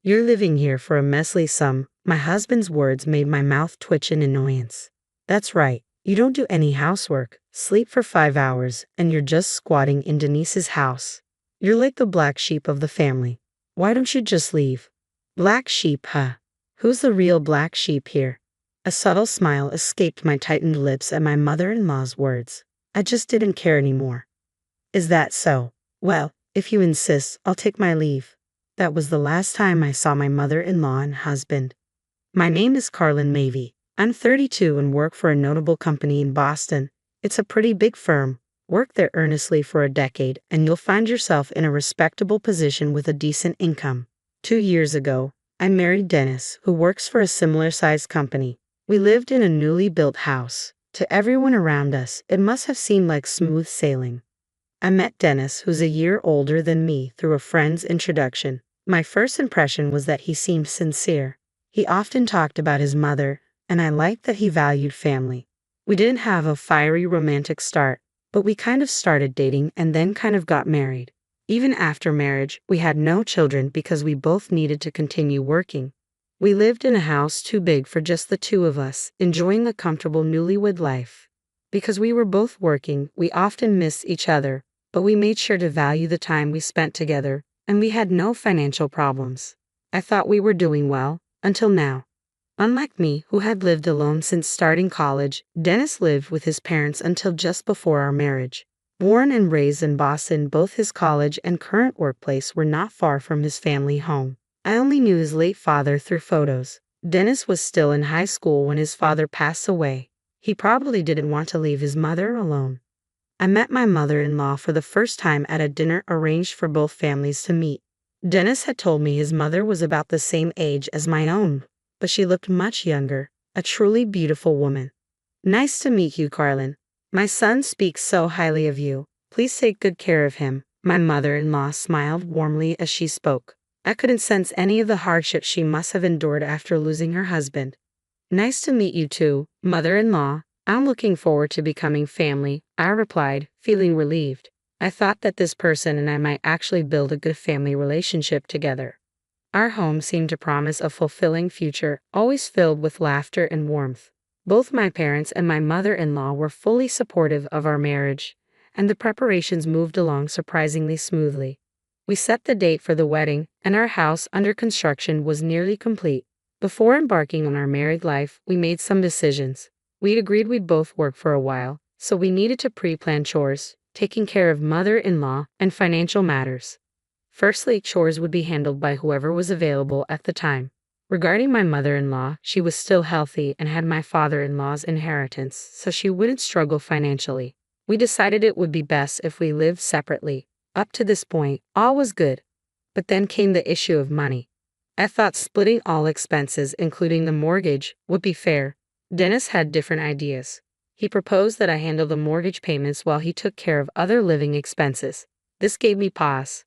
You're living here for a measly sum. My husband's words made my mouth twitch in annoyance. That's right. You don't do any housework, sleep for 5 hours, and you're just squatting in Denise's house. You're like the black sheep of the family. Why don't you just leave? Black sheep, huh? Who's the real black sheep here? A subtle smile escaped my tightened lips at my mother-in-law's words. I just didn't care anymore. Is that so? Well, if you insist, I'll take my leave. That was the last time I saw my mother-in-law and husband. My name is Carlin Mavey. I'm 32 and work for a notable company in Boston. It's a pretty big firm. Work there earnestly for a decade, and you'll find yourself in a respectable position with a decent income. 2 years ago, I married Dennis, who works for a similar-sized company. We lived in a newly built house. To everyone around us, it must have seemed like smooth sailing. I met Dennis, who's a year older than me, through a friend's introduction. My first impression was that he seemed sincere. He often talked about his mother, and I liked that he valued family. We didn't have a fiery romantic start, but we kind of started dating and then kind of got married. Even after marriage, we had no children because we both needed to continue working. We lived in a house too big for just the two of us, enjoying a comfortable newlywed life. Because we were both working, we often missed each other, but we made sure to value the time we spent together, and we had no financial problems. I thought we were doing well, until now. Unlike me, who had lived alone since starting college, Dennis lived with his parents until just before our marriage. Born and raised in Boston, both his college and current workplace were not far from his family home. I only knew his late father through photos. Dennis was still in high school when his father passed away. He probably didn't want to leave his mother alone. I met my mother-in-law for the first time at a dinner arranged for both families to meet. Dennis had told me his mother was about the same age as my own, but she looked much younger, a truly beautiful woman. Nice to meet you, Carlin. My son speaks so highly of you. Please take good care of him. My mother-in-law smiled warmly as she spoke. I couldn't sense any of the hardship she must have endured after losing her husband. Nice to meet you too, mother-in-law. I'm looking forward to becoming family, I replied, feeling relieved. I thought that this person and I might actually build a good family relationship together. Our home seemed to promise a fulfilling future, always filled with laughter and warmth. Both my parents and my mother-in-law were fully supportive of our marriage, and the preparations moved along surprisingly smoothly. We set the date for the wedding, and our house under construction was nearly complete. Before embarking on our married life, we made some decisions. We agreed we'd both work for a while, so we needed to pre-plan chores, taking care of mother-in-law, and financial matters. Firstly, chores would be handled by whoever was available at the time. Regarding my mother-in-law, she was still healthy and had my father-in-law's inheritance, so she wouldn't struggle financially. We decided it would be best if we lived separately. Up to this point, all was good. But then came the issue of money. I thought splitting all expenses, including the mortgage, would be fair. Dennis had different ideas. He proposed that I handle the mortgage payments while he took care of other living expenses. This gave me pause.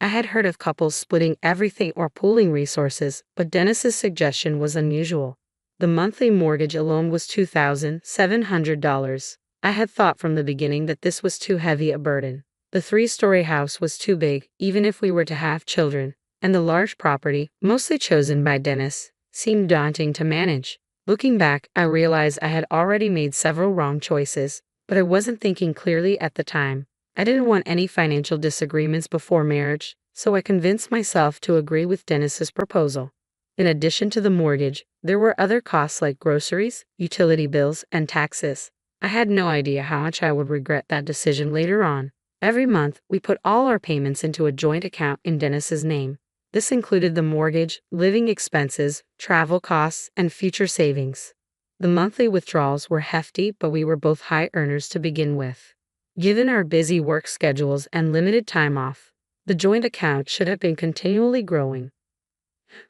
I had heard of couples splitting everything or pooling resources, but Dennis's suggestion was unusual. The monthly mortgage alone was $2,700. I had thought from the beginning that this was too heavy a burden. The 3-story house was too big, even if we were to have children, and the large property, mostly chosen by Dennis, seemed daunting to manage. Looking back, I realized I had already made several wrong choices, but I wasn't thinking clearly at the time. I didn't want any financial disagreements before marriage, so I convinced myself to agree with Dennis's proposal. In addition to the mortgage, there were other costs like groceries, utility bills, and taxes. I had no idea how much I would regret that decision later on. Every month, we put all our payments into a joint account in Dennis's name. This included the mortgage, living expenses, travel costs, and future savings. The monthly withdrawals were hefty, but we were both high earners to begin with. Given our busy work schedules and limited time off, the joint account should have been continually growing.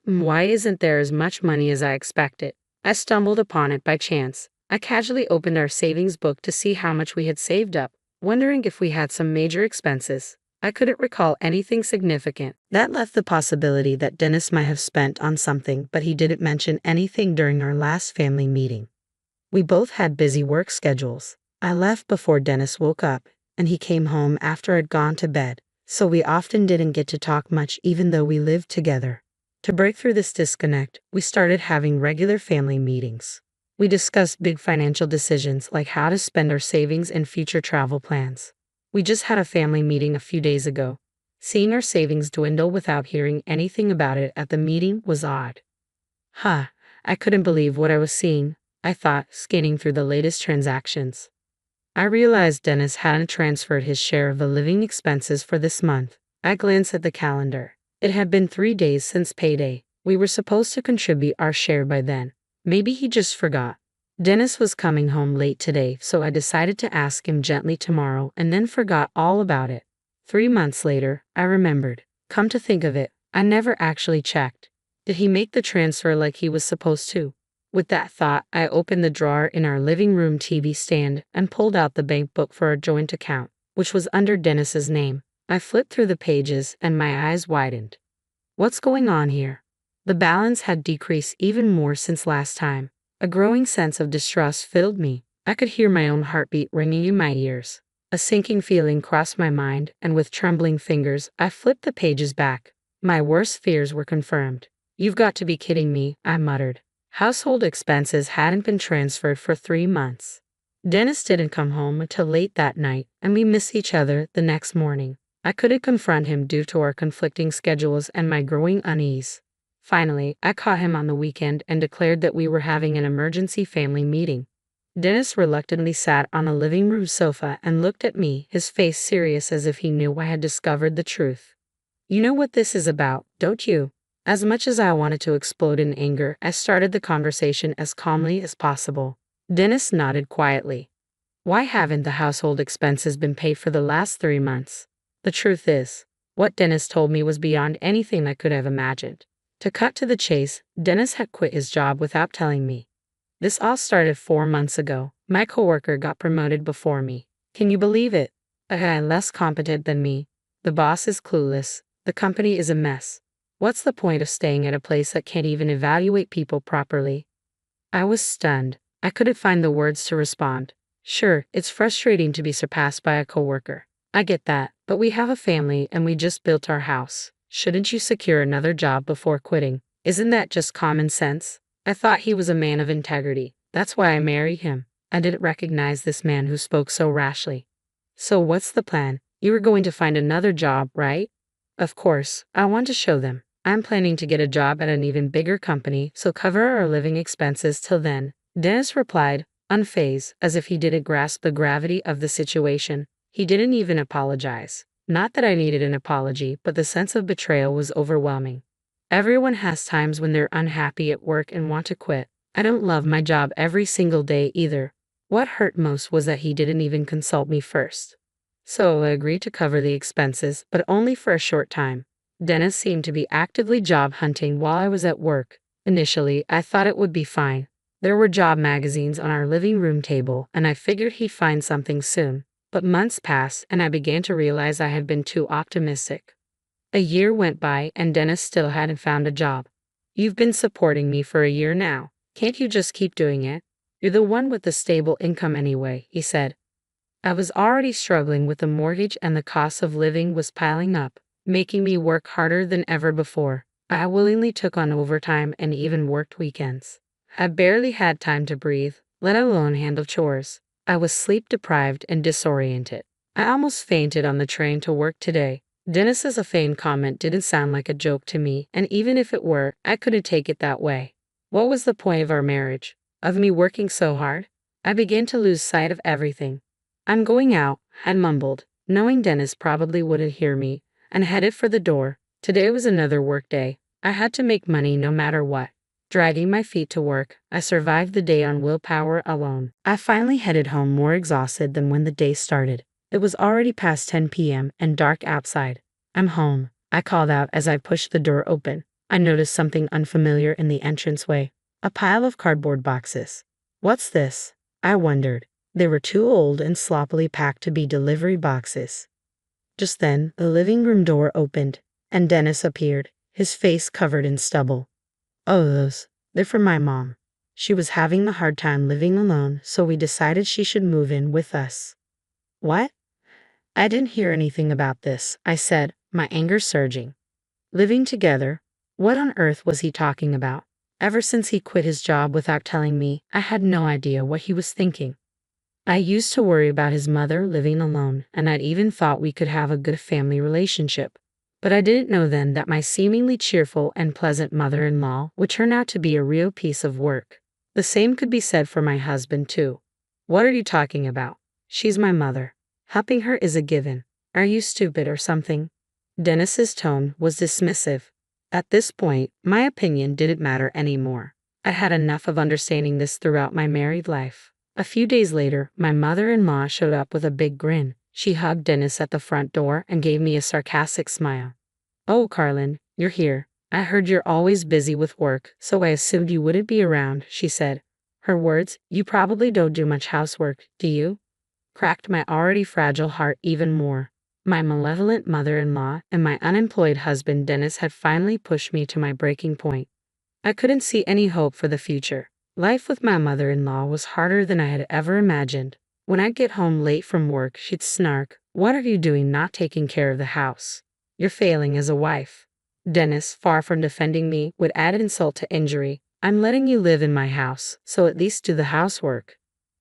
Why isn't there as much money as I expected? I stumbled upon it by chance. I casually opened our savings book to see how much we had saved up, wondering if we had some major expenses. I couldn't recall anything significant. That left the possibility that Dennis might have spent on something, but he didn't mention anything during our last family meeting. We both had busy work schedules. I left before Dennis woke up, and he came home after I'd gone to bed, so we often didn't get to talk much even though we lived together. To break through this disconnect, we started having regular family meetings. We discussed big financial decisions like how to spend our savings and future travel plans. We just had a family meeting a few days ago. Seeing our savings dwindle without hearing anything about it at the meeting was odd. I couldn't believe what I was seeing, I thought, scanning through the latest transactions. I realized Dennis hadn't transferred his share of the living expenses for this month. I glanced at the calendar. It had been 3 days since payday. We were supposed to contribute our share by then. Maybe he just forgot. Dennis was coming home late today, so I decided to ask him gently tomorrow and then forgot all about it. 3 months later, I remembered. Come to think of it, I never actually checked. Did he make the transfer like he was supposed to? With that thought, I opened the drawer in our living room TV stand and pulled out the bank book for our joint account, which was under Dennis's name. I flipped through the pages and my eyes widened. What's going on here? The balance had decreased even more since last time. A growing sense of distrust filled me. I could hear my own heartbeat ringing in my ears. A sinking feeling crossed my mind, and with trembling fingers, I flipped the pages back. My worst fears were confirmed. You've got to be kidding me, I muttered. Household expenses hadn't been transferred for 3 months. Dennis didn't come home until late that night, and we missed each other the next morning. I couldn't confront him due to our conflicting schedules and my growing unease. Finally, I caught him on the weekend and declared that we were having an emergency family meeting. Dennis reluctantly sat on a living room sofa and looked at me, his face serious as if he knew I had discovered the truth. You know what this is about, don't you? As much as I wanted to explode in anger, I started the conversation as calmly as possible. Dennis nodded quietly. Why haven't the household expenses been paid for the last 3 months? The truth is, what Dennis told me was beyond anything I could have imagined. To cut to the chase, Dennis had quit his job without telling me. This all started 4 months ago. My coworker got promoted before me. Can you believe it? A guy less competent than me. The boss is clueless. The company is a mess. What's the point of staying at a place that can't even evaluate people properly? I was stunned. I couldn't find the words to respond. Sure, it's frustrating to be surpassed by a coworker. I get that, but we have a family and we just built our house. Shouldn't you secure another job before quitting? Isn't that just common sense? I thought he was a man of integrity. That's why I married him. I didn't recognize this man who spoke so rashly. So what's the plan? You were going to find another job, right? Of course, I want to show them. I'm planning to get a job at an even bigger company, so cover our living expenses till then. Dennis replied, unfazed, as if he didn't grasp the gravity of the situation. He didn't even apologize. Not that I needed an apology, but the sense of betrayal was overwhelming. Everyone has times when they're unhappy at work and want to quit. I don't love my job every single day either. What hurt most was that he didn't even consult me first. So I agreed to cover the expenses, but only for a short time. Dennis seemed to be actively job hunting while I was at work. Initially, I thought it would be fine. There were job magazines on our living room table, and I figured he'd find something soon. But months passed, and I began to realize I had been too optimistic. A year went by, and Dennis still hadn't found a job. You've been supporting me for a year now. Can't you just keep doing it? You're the one with the stable income anyway, he said. I was already struggling with the mortgage, and the cost of living was piling up, making me work harder than ever before. I willingly took on overtime and even worked weekends. I barely had time to breathe, let alone handle chores. I was sleep-deprived and disoriented. I almost fainted on the train to work today. Dennis's offhand comment didn't sound like a joke to me, and even if it were, I couldn't take it that way. What was the point of our marriage? Of me working so hard? I began to lose sight of everything. I'm going out, I mumbled, knowing Dennis probably wouldn't hear me, and headed for the door. Today was another work day. I had to make money no matter what. Dragging my feet to work, I survived the day on willpower alone. I finally headed home more exhausted than when the day started. It was already past 10 p.m. and dark outside. I'm home, I called out as I pushed the door open. I noticed something unfamiliar in the entranceway. A pile of cardboard boxes. What's this? I wondered. They were too old and sloppily packed to be delivery boxes. Just then, the living room door opened, and Dennis appeared, his face covered in stubble. Oh, they're from my mom. She was having a hard time living alone, so we decided she should move in with us. What? I didn't hear anything about this, I said, my anger surging. Living together? What on earth was he talking about? Ever since he quit his job without telling me, I had no idea what he was thinking. I used to worry about his mother living alone, and I'd even thought we could have a good family relationship. But I didn't know then that my seemingly cheerful and pleasant mother-in-law would turn out to be a real piece of work. The same could be said for my husband, too. What are you talking about? She's my mother. Helping her is a given. Are you stupid or something? Dennis's tone was dismissive. At this point, my opinion didn't matter anymore. I had enough of understanding this throughout my married life. A few days later, my mother-in-law showed up with a big grin. She hugged Dennis at the front door and gave me a sarcastic smile. "Oh, Carlin, you're here. I heard you're always busy with work, so I assumed you wouldn't be around," she said. Her words, "You probably don't do much housework, do you?" cracked my already fragile heart even more. My malevolent mother-in-law and my unemployed husband Dennis had finally pushed me to my breaking point. I couldn't see any hope for the future. Life with my mother-in-law was harder than I had ever imagined. When I'd get home late from work, she'd snark, "What are you doing not taking care of the house? You're failing as a wife." Dennis, far from defending me, would add insult to injury. "I'm letting you live in my house, so at least do the housework."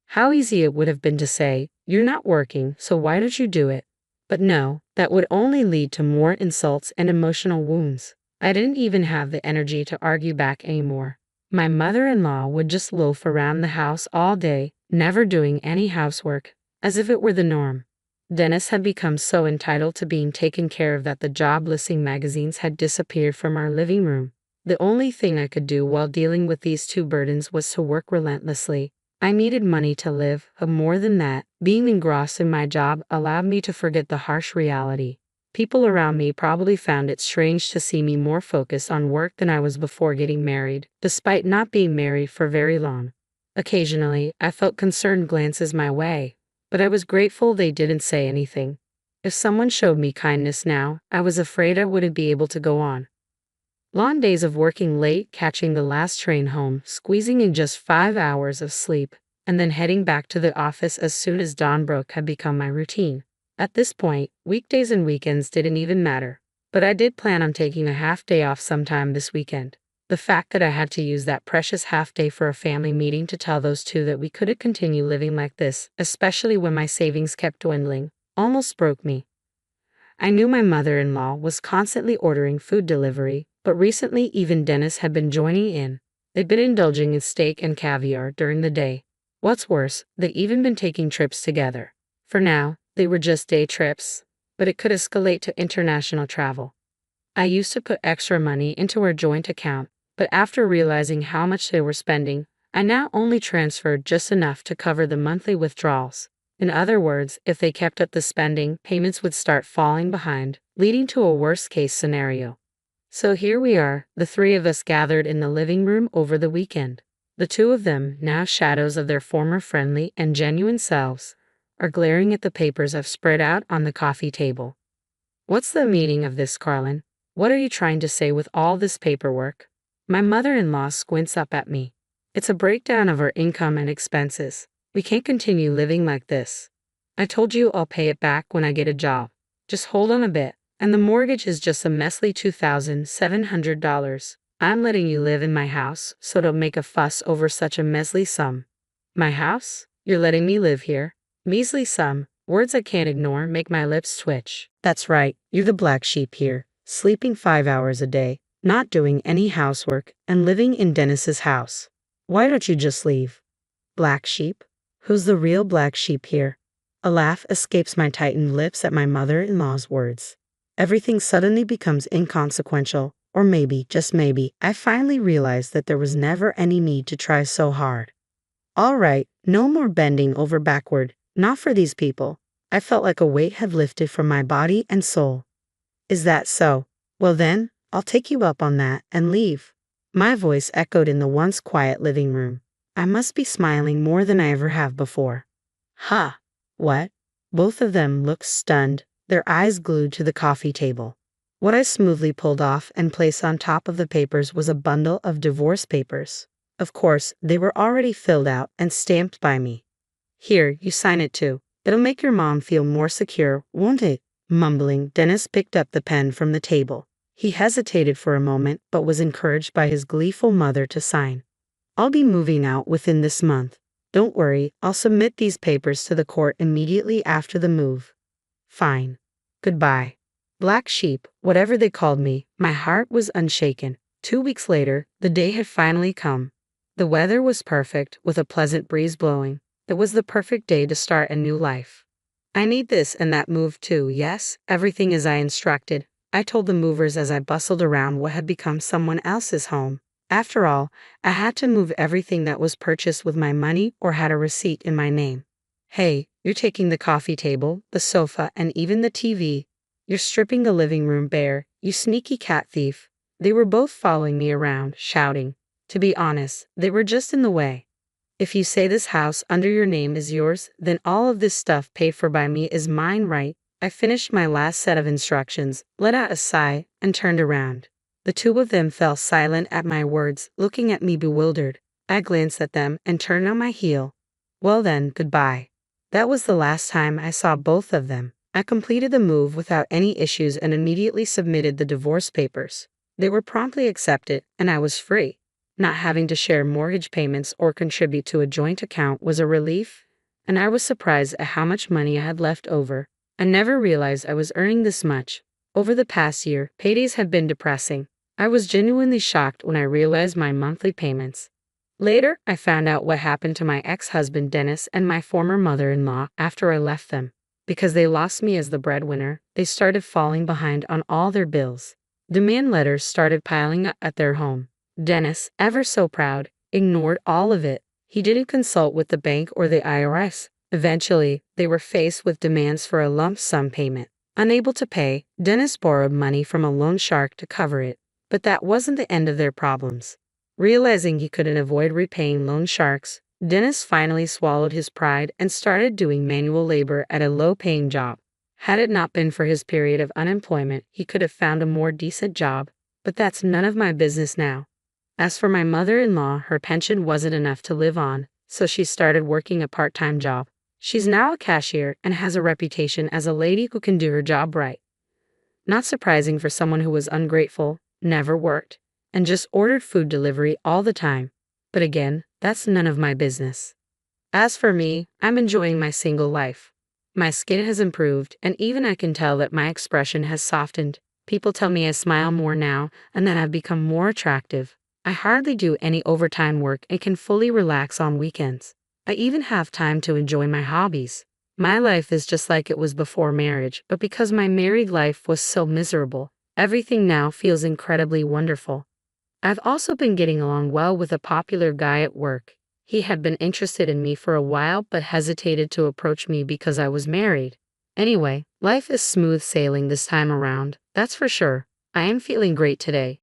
How easy it would have been to say, "You're not working, so why don't you do it?" But no, that would only lead to more insults and emotional wounds. I didn't even have the energy to argue back anymore. My mother-in-law would just loaf around the house all day, never doing any housework, as if it were the norm. Dennis had become so entitled to being taken care of that the job listing magazines had disappeared from our living room. The only thing I could do while dealing with these two burdens was to work relentlessly. I needed money to live, but more than that, being engrossed in my job allowed me to forget the harsh reality. People around me probably found it strange to see me more focused on work than I was before getting married, despite not being married for very long. Occasionally, I felt concerned glances my way, but I was grateful they didn't say anything. If someone showed me kindness now, I was afraid I wouldn't be able to go on. Long days of working late, catching the last train home, squeezing in just 5 hours of sleep, and then heading back to the office as soon as dawn broke had become my routine. At this point, weekdays and weekends didn't even matter. But I did plan on taking a half day off sometime this weekend. The fact that I had to use that precious half day for a family meeting to tell those two that we couldn't continue living like this, especially when my savings kept dwindling, almost broke me. I knew my mother-in-law was constantly ordering food delivery, but recently even Dennis had been joining in. They'd been indulging in steak and caviar during the day. What's worse, they'd even been taking trips together. For now, they were just day trips, but it could escalate to international travel. I used to put extra money into our joint account, but after realizing how much they were spending, I now only transferred just enough to cover the monthly withdrawals. In other words, if they kept up the spending, payments would start falling behind, leading to a worst-case scenario. So here we are, the three of us gathered in the living room over the weekend. The two of them, now shadows of their former friendly and genuine selves, are glaring at the papers I've spread out on the coffee table. "What's the meaning of this, Carlin? What are you trying to say with all this paperwork?" My mother-in-law squints up at me. "It's a breakdown of our income and expenses. We can't continue living like this. I told you I'll pay it back when I get a job. Just hold on a bit. And the mortgage is just a measly $2,700. I'm letting you live in my house, so don't make a fuss over such a measly sum." "My house? You're letting me live here?" Measly sum. Words I can't ignore make my lips twitch. That's right, you're the black sheep here, sleeping 5 hours a day, not doing any housework, and living in Dennis's house. Why don't you just leave? Black sheep? Who's the real black sheep here? A laugh escapes my tightened lips at my mother-in-law's words. Everything suddenly becomes inconsequential, or maybe, just maybe, I finally realized that there was never any need to try so hard. All right, no more bending over backward, not for these people. I felt like a weight had lifted from my body and soul. Is that so? Well then, I'll take you up on that and leave. My voice echoed in the once quiet living room. I must be smiling more than I ever have before. Ha! What? Both of them looked stunned, their eyes glued to the coffee table. What I smoothly pulled off and placed on top of the papers was a bundle of divorce papers. Of course, they were already filled out and stamped by me. "Here, you sign it too. It'll make your mom feel more secure, won't it?" Mumbling, Dennis picked up the pen from the table. He hesitated for a moment but was encouraged by his gleeful mother to sign. I'll be moving out within this month. Don't worry, I'll submit these papers to the court immediately after the move. Fine. Goodbye. Black sheep, whatever they called me, my heart was unshaken. 2 weeks later, the day had finally come. The weather was perfect, with a pleasant breeze blowing. It was the perfect day to start a new life. I need this and that move too, yes, everything as I instructed, I told the movers as I bustled around what had become someone else's home. After all, I had to move everything that was purchased with my money or had a receipt in my name. Hey, you're taking the coffee table, the sofa, and even the TV. You're stripping the living room bare, you sneaky cat thief. They were both following me around, shouting. To be honest, they were just in the way. If you say this house under your name is yours, then all of this stuff paid for by me is mine, right? I finished my last set of instructions, let out a sigh, and turned around. The two of them fell silent at my words, looking at me bewildered. I glanced at them and turned on my heel. Well then, goodbye. That was the last time I saw both of them. I completed the move without any issues and immediately submitted the divorce papers. They were promptly accepted, and I was free. Not having to share mortgage payments or contribute to a joint account was a relief, and I was surprised at how much money I had left over. I never realized I was earning this much. Over the past year, paydays have been depressing. I was genuinely shocked when I realized my monthly payments. Later, I found out what happened to my ex-husband Dennis and my former mother-in-law after I left them. Because they lost me as the breadwinner, they started falling behind on all their bills. Demand letters started piling up at their home. Dennis, ever so proud, ignored all of it. He didn't consult with the bank or the IRS. Eventually, they were faced with demands for a lump sum payment. Unable to pay, Dennis borrowed money from a loan shark to cover it. But that wasn't the end of their problems. Realizing he couldn't avoid repaying loan sharks, Dennis finally swallowed his pride and started doing manual labor at a low-paying job. Had it not been for his period of unemployment, he could have found a more decent job, but that's none of my business now. As for my mother-in-law, her pension wasn't enough to live on, so she started working a part-time job. She's now a cashier and has a reputation as a lady who can do her job right. Not surprising for someone who was ungrateful, never worked, and just ordered food delivery all the time. But again, that's none of my business. As for me, I'm enjoying my single life. My skin has improved, and even I can tell that my expression has softened. People tell me I smile more now, and that I've become more attractive. I hardly do any overtime work and can fully relax on weekends. I even have time to enjoy my hobbies. My life is just like it was before marriage, but because my married life was so miserable, everything now feels incredibly wonderful. I've also been getting along well with a popular guy at work. He had been interested in me for a while but hesitated to approach me because I was married. Anyway, life is smooth sailing this time around, that's for sure. I am feeling great today.